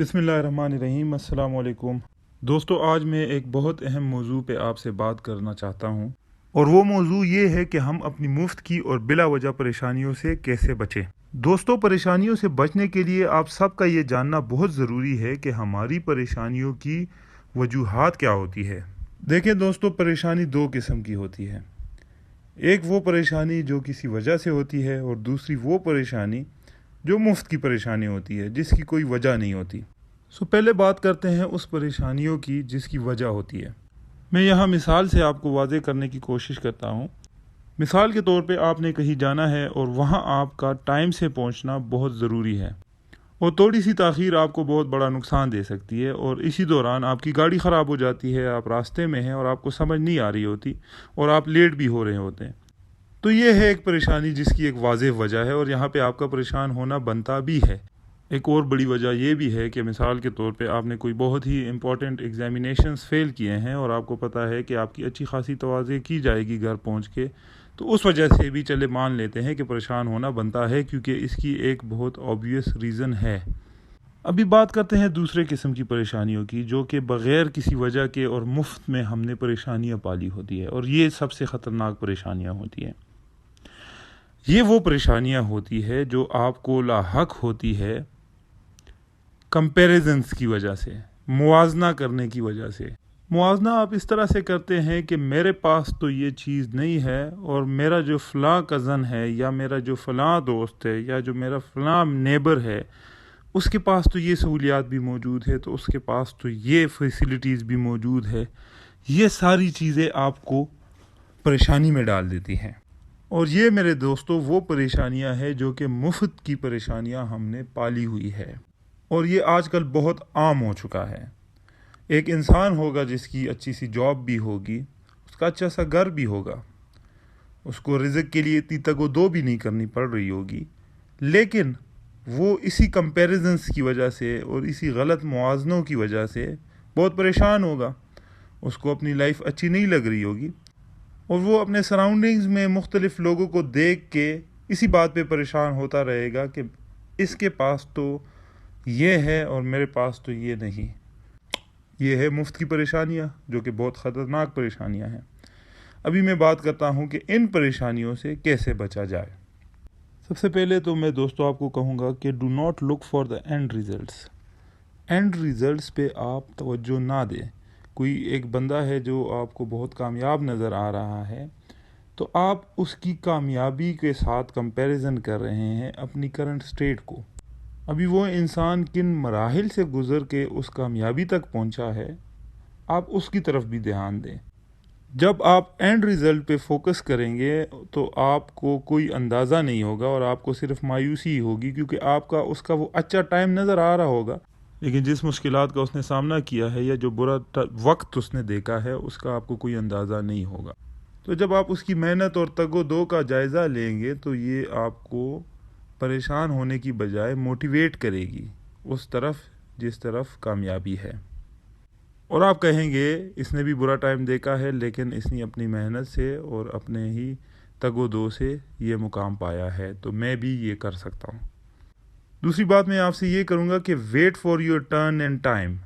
बिस्मिल्लाहिर्रहमानिर्रहीम। अस्सलाम वालेकुम दोस्तों, आज मैं एक बहुत अहम मौजू पे आपसे बात करना चाहता हूँ और वो मौजू ये है कि हम अपनी मुफ्त की और बिला वजह परेशानियों से कैसे बचें। दोस्तों, परेशानियों से बचने के लिए आप सबका ये जानना बहुत ज़रूरी है कि हमारी परेशानियों की वजूहात क्या होती है। देखें दोस्तों, परेशानी दो किस्म की होती है। एक वो परेशानी जो किसी वजह से होती है और दूसरी वो परेशानी जो मुफ्त की परेशानी होती है, जिसकी कोई वजह नहीं होती। पहले बात करते हैं उस परेशानियों की जिसकी वजह होती है। मैं यहाँ मिसाल से आपको वाज़े करने की कोशिश करता हूँ। मिसाल के तौर पे आपने कहीं जाना है और वहाँ आपका टाइम से पहुँचना बहुत ज़रूरी है और थोड़ी सी ताख़ीर आपको बहुत बड़ा नुकसान दे सकती है और इसी दौरान आपकी गाड़ी ख़राब हो जाती है, आप रास्ते में हैं और आपको समझ नहीं आ रही होती और आप लेट भी हो रहे होते हैं। तो ये है एक परेशानी जिसकी एक वाज़ेह वजह है और यहाँ पे आपका परेशान होना बनता भी है। एक और बड़ी वजह ये भी है कि मिसाल के तौर पे आपने कोई बहुत ही इंपॉर्टेंट एग्जामिनेशंस फ़ेल किए हैं और आपको पता है कि आपकी अच्छी खासी तवाज़े की जाएगी घर पहुँच के, तो उस वजह से भी चले मान लेते हैं कि परेशान होना बनता है, क्योंकि इसकी एक बहुत ऑब्वियस रीज़न है। अभी बात करते हैं दूसरे किस्म की परेशानियों की, जो कि बग़ैर किसी वजह के और मुफ्त में हमने परेशानियाँ पाली होती है, और ये सबसे ख़तरनाक परेशानियाँ होती हैं। ये वो परेशानियाँ होती है जो आपको लाहक होती है कंपैरिजन्स की वजह से, मुआजना करने की वजह से। मुआजना आप इस तरह से करते हैं कि मेरे पास तो ये चीज़ नहीं है और मेरा जो फ़लाँ कज़न है या मेरा जो फ़लाँ दोस्त है या जो मेरा फ़लाँ नेबर है, उसके पास तो ये सहूलियात भी मौजूद है, तो उसके पास तो ये फैसिलिटीज़ भी मौजूद है। ये सारी चीज़ें आपको परेशानी में डाल देती हैं। और ये मेरे दोस्तों वो परेशानियां हैं जो कि मुफ्त की परेशानियां हमने पाली हुई है, और ये आजकल बहुत आम हो चुका है। एक इंसान होगा जिसकी अच्छी सी जॉब भी होगी, उसका अच्छा सा घर भी होगा, उसको रिज़्क़ के लिए इतनी तगो-दो भी नहीं करनी पड़ रही होगी, लेकिन वो इसी कंपैरिजन्स की वजह से और इसी गलत मुआवज़नों की वजह से बहुत परेशान होगा। उसको अपनी लाइफ अच्छी नहीं लग रही होगी और वो अपने सराउंडिंग्स में मुख्तलिफ लोगों को देख के इसी बात पे परेशान होता रहेगा कि इसके पास तो ये है और मेरे पास तो ये नहीं। ये है मुफ्त की परेशानियाँ, जो कि बहुत ख़तरनाक परेशानियाँ हैं। अभी मैं बात करता हूँ कि इन परेशानियों से कैसे बचा जाए। सबसे पहले तो मैं दोस्तों आपको कहूँगा कि do not look for the end results. And results पे आप तवज्जो ना दें। कोई एक बंदा है जो आपको बहुत कामयाब नज़र आ रहा है, तो आप उसकी कामयाबी के साथ कंपैरिजन कर रहे हैं अपनी करंट स्टेट को। अभी वो इंसान किन मराहिल से गुज़र के उस कामयाबी तक पहुंचा है, आप उसकी तरफ भी ध्यान दें। जब आप एंड रिज़ल्ट पे फोकस करेंगे तो आपको कोई अंदाज़ा नहीं होगा और आपको सिर्फ मायूसी ही होगी, क्योंकि आपका उसका वो अच्छा टाइम नज़र आ रहा होगा, लेकिन जिस मुश्किलात का उसने सामना किया है या जो बुरा वक्त उसने देखा है, उसका आपको कोई अंदाज़ा नहीं होगा। तो जब आप उसकी मेहनत और तगो-दो का जायज़ा लेंगे तो ये आपको परेशान होने की बजाय मोटिवेट करेगी उस तरफ जिस तरफ कामयाबी है। और आप कहेंगे इसने भी बुरा टाइम देखा है, लेकिन इसने अपनी मेहनत से और अपने ही तगो-दो से ये मुकाम पाया है, तो मैं भी ये कर सकता हूँ। दूसरी बात मैं आपसे ये करूँगा कि wait for your turn and time.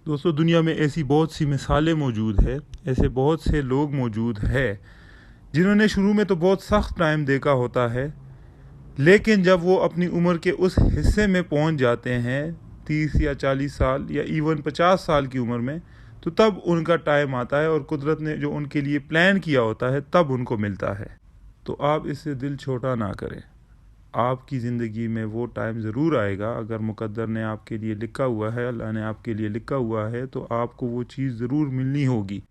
दोस्तों, दुनिया में ऐसी बहुत सी मिसालें मौजूद है, ऐसे बहुत से लोग मौजूद है जिन्होंने शुरू में तो बहुत सख्त टाइम देखा होता है, लेकिन जब वो अपनी उम्र के उस हिस्से में पहुंच जाते हैं 30 या 40 साल या इवन 50 साल की उम्र में, तो तब उनका टाइम आता है और कुदरत ने जो उनके लिए प्लान किया होता है तब उनको मिलता है। तो आप इससे दिल छोटा ना करें। आपकी ज़िंदगी में वो टाइम ज़रूर आएगा। अगर मुक़द्दर ने आपके लिए लिखा हुआ है, अल्लाह ने आपके लिए लिखा हुआ है, तो आपको वो चीज़ ज़रूर मिलनी होगी।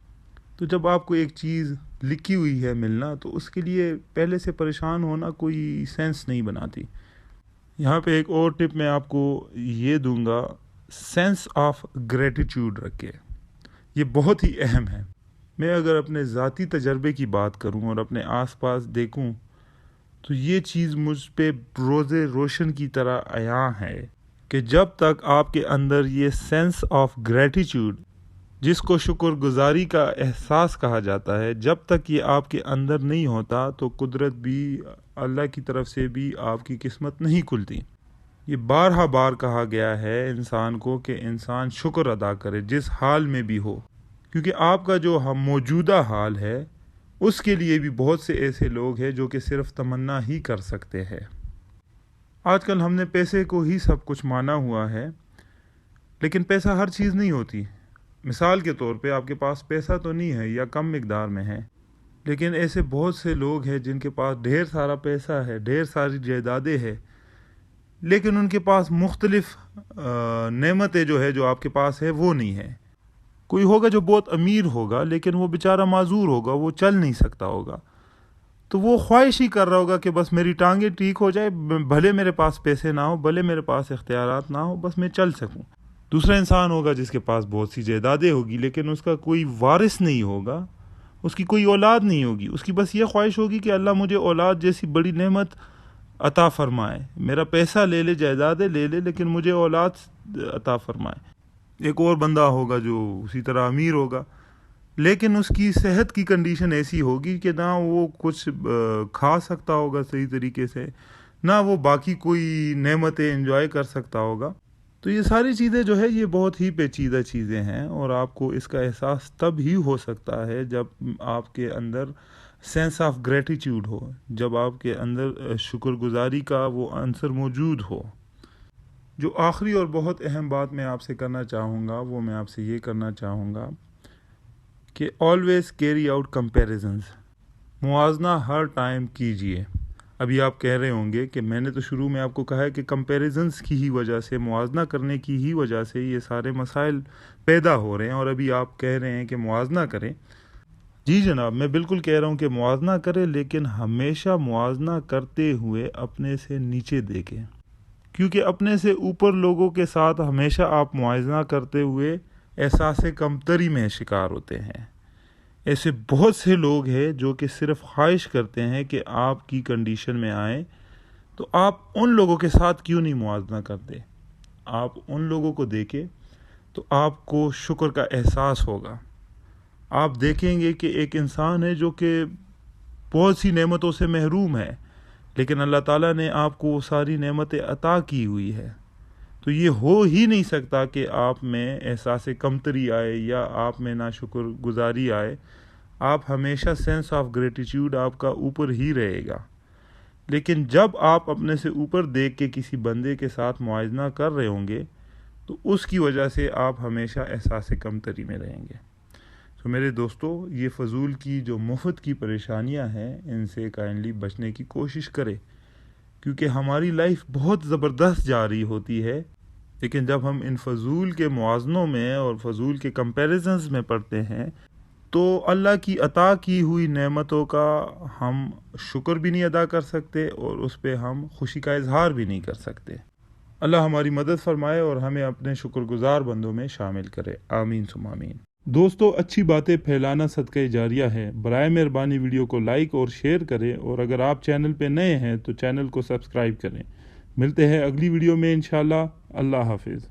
तो जब आपको एक चीज़ लिखी हुई है मिलना, तो उसके लिए पहले से परेशान होना कोई सेंस नहीं बनाती। यहाँ पे एक और टिप मैं आपको ये दूंगा, सेंस ऑफ ग्रेटिट्यूड रखें। ये बहुत ही अहम है। मैं अगर अपने ज़ाती तजर्बे की बात करूँ और अपने आसपास देखूँ, तो ये चीज़ मुझ पे रोज़े रोशन की तरह आया है कि जब तक आपके अंदर ये सेंस ऑफ ग्रेटिट्यूड, जिसको शुक्रगुजारी का एहसास कहा जाता है, जब तक ये आपके अंदर नहीं होता, तो कुदरत भी, अल्लाह की तरफ से भी आपकी किस्मत नहीं खुलती। یہ بارہا بار کہا گیا ہے انسان کو کہ انسان شکر ادا کرے جس حال میں بھی ہو، کیونکہ آپ کا جو موجودہ حال ہے اس کے لیے بھی بہت سے ایسے لوگ ہیں جو کہ صرف تمنا ہی کر سکتے ہیں۔ آج کل ہم نے پیسے کو ہی سب کچھ مانا ہوا ہے، لیکن پیسہ ہر چیز نہیں ہوتی۔ مثال کے طور پہ آپ کے پاس پیسہ تو نہیں ہے یا کم مقدار میں ہے، لیکن ایسے بہت سے لوگ ہیں جن کے پاس ڈھیر سارا پیسہ ہے، ڈھیر ساری جائیدادیں ہیں، لیکن ان کے پاس مختلف نعمتیں جو ہے جو آپ کے پاس ہے وہ نہیں ہے۔ کوئی ہوگا جو بہت امیر ہوگا لیکن وہ بیچارہ معذور ہوگا، وہ چل نہیں سکتا ہوگا، تو وہ خواہش ہی کر رہا ہوگا کہ بس میری ٹانگیں ٹھیک ہو جائے، بھلے میرے پاس پیسے نہ ہو، بھلے میرے پاس اختیارات نہ ہو، بس میں چل سکوں۔ دوسرا انسان ہوگا جس کے پاس بہت سی جائیدادیں ہوگی لیکن اس کا کوئی وارث نہیں ہوگا، اس کی کوئی اولاد نہیں ہوگی، اس کی بس یہ خواہش ہوگی کہ اللہ مجھے اولاد جیسی بڑی نعمت عطا فرمائے، میرا پیسہ لے لے، جائیدادیں لے لے، لیکن مجھے اولاد عطا فرمائے۔ ایک اور بندہ ہوگا جو اسی طرح امیر ہوگا، لیکن اس کی صحت کی کنڈیشن ایسی ہوگی کہ نہ وہ کچھ کھا سکتا ہوگا صحیح طریقے سے، نہ وہ باقی کوئی نعمتیں انجوائے کر سکتا ہوگا۔ تو یہ ساری چیزیں جو ہے یہ بہت ہی پیچیدہ چیزیں ہیں، اور آپ کو اس کا احساس تب ہی ہو سکتا ہے جب آپ کے اندر سینس آف گریٹیٹیوڈ ہو، جب آپ کے اندر شکر گزاری کا وہ عنصر موجود ہو۔ جو آخری اور بہت اہم بات میں آپ سے کرنا چاہوں گا وہ میں آپ سے یہ کرنا چاہوں گا کہ آلویز کیری آؤٹ کمپیریزنز، موازنہ ہر ٹائم کیجئے۔ ابھی آپ کہہ رہے ہوں گے کہ میں نے تو شروع میں آپ کو کہا ہے کہ کمپیریزنز کی ہی وجہ سے، موازنہ کرنے کی ہی وجہ سے یہ سارے مسائل پیدا ہو رہے ہیں، اور ابھی آپ کہہ رہے ہیں کہ موازنہ کریں۔ جی جناب، میں بالکل کہہ رہا ہوں کہ موازنہ کریں، لیکن ہمیشہ موازنہ کرتے ہوئے اپنے سے نیچے دیکھیں، کیونکہ اپنے سے اوپر لوگوں کے ساتھ ہمیشہ آپ موازنہ کرتے ہوئے احساس کمتری میں شکار ہوتے ہیں۔ ایسے بہت سے لوگ ہیں جو کہ صرف خواہش کرتے ہیں کہ آپ کی کنڈیشن میں آئیں، تو آپ ان لوگوں کے ساتھ کیوں نہیں موازنہ کرتے؟ آپ ان لوگوں کو دیکھیں تو آپ کو شکر کا احساس ہوگا۔ آپ دیکھیں گے کہ ایک انسان ہے جو کہ بہت سی نعمتوں سے محروم ہے، لیکن اللہ تعالیٰ نے آپ کو وہ ساری نعمتیں عطا کی ہوئی ہے، تو یہ ہو ہی نہیں سکتا کہ آپ میں احساس کمتری آئے یا آپ میں ناشکر گزاری آئے۔ آپ ہمیشہ سینس آف گریٹیٹیوڈ آپ کا اوپر ہی رہے گا، لیکن جب آپ اپنے سے اوپر دیکھ کے کسی بندے کے ساتھ موازنہ کر رہے ہوں گے تو اس کی وجہ سے آپ ہمیشہ احساس کمتری میں رہیں گے۔ تو میرے دوستو، یہ فضول کی جو مفت کی پریشانیاں ہیں ان سے کائنڈلی بچنے کی کوشش کرے، کیونکہ ہماری لائف بہت زبردست جا رہی ہوتی ہے، لیکن جب ہم ان فضول کے موازنوں میں اور فضول کے کمپیریزنز میں پڑتے ہیں تو اللہ کی عطا کی ہوئی نعمتوں کا ہم شکر بھی نہیں ادا کر سکتے اور اس پہ ہم خوشی کا اظہار بھی نہیں کر سکتے۔ اللہ ہماری مدد فرمائے اور ہمیں اپنے شکر گزار بندوں میں شامل کرے، آمین ثم آمین۔ دوستو، اچھی باتیں پھیلانا صدقہ جاریہ ہے۔ برائے مہربانی ویڈیو کو لائک اور شیئر کریں، اور اگر آپ چینل پہ نئے ہیں تو چینل کو سبسکرائب کریں۔ ملتے ہیں اگلی ویڈیو میں انشاءاللہ۔ اللہ حافظ۔